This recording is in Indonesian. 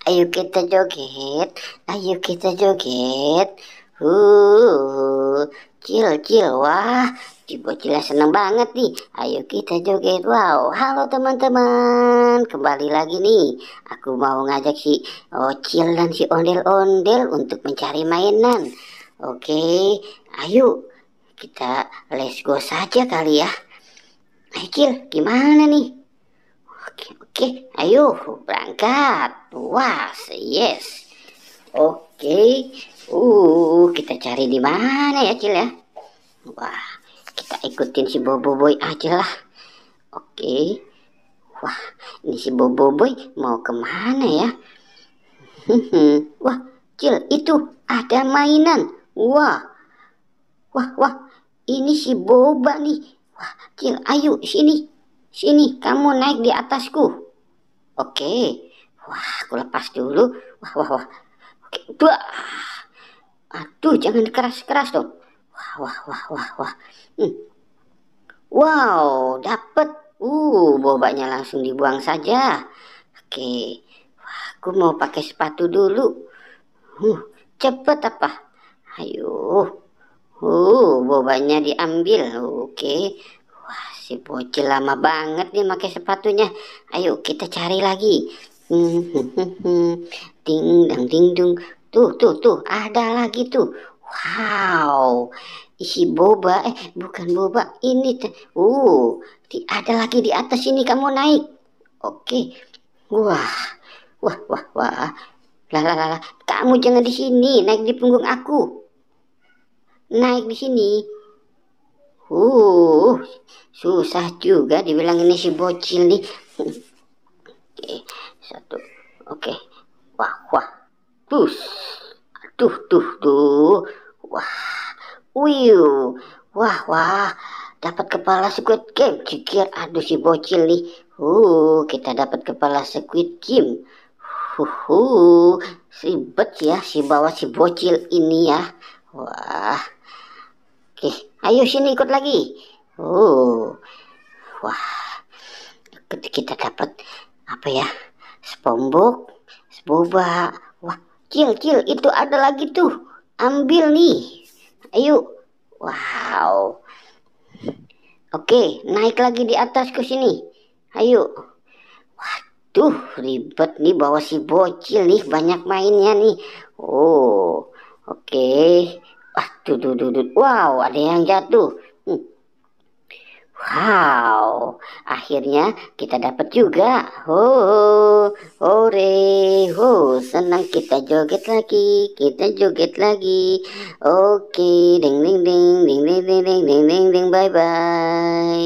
Ayo kita joget, ayo kita joget. Cil, cil, wah, si bocilnya seneng banget nih. Ayo kita joget. Wow, halo teman-teman, kembali lagi nih. Aku mau ngajak si Ocil dan si Ondel-Ondel untuk mencari mainan. Oke, ayo kita let's go saja kali ya. Ayo Cil, gimana nih? Oke, oke, ayo berangkat. Wah, yes. Oke, kita cari di mana ya, Cil ya? Wah, kita ikutin si Bobo Boy aja lah. Oke, wah, ini si Bobo Boy mau kemana ya? Wah, Cil, itu ada mainan. Wah, wah, wah, ini si Boba nih. Wah, Cil, ayo sini, sini, kamu naik di atasku. Oke, wah, aku lepas dulu. Wah, wah, wah. Oke, wah. Aduh, jangan keras-keras dong. Wah, wah, wah, wah, wah. Wow, dapet. Bobanya langsung dibuang saja. Oke. Wah, aku mau pakai sepatu dulu. Cepet apa? Ayo. Bobanya diambil. Oke. Wah, si bocil lama banget nih pakai sepatunya. Ayo kita cari lagi. Ding dang ding dung. Tuh, ada lagi tuh. Wow, isi boba, bukan boba, ini ada lagi di atas ini, kamu naik. Oke, wah, wah, wah, wah, lah, kamu jangan di sini, naik di punggung aku, naik di sini. Susah juga dibilang ini si bocil nih. Oke, satu, oke, wah, wah, bus. Tuh. Wah, wah, wah. Dapat kepala Squid Game. Cikir, aduh si bocil nih. Kita dapat kepala Squid Game. Ribet ya si bawa si bocil ini ya. Wah. Oke, ayo sini ikut lagi. Wah. Kita dapat apa ya? SpongeBob, Boba. Wah, Cil, itu ada lagi tuh. Ambil nih. Ayo. Wow. Oke, naik lagi di atas ke sini. Ayo. Waduh, ribet nih bawa si bocil nih. Banyak mainnya nih. Oke. Wah, tuh. Wow, ada yang jatuh. Wow, akhirnya kita dapat juga. Hore, senang kita joget lagi. Oke, ding ding ding, bye bye.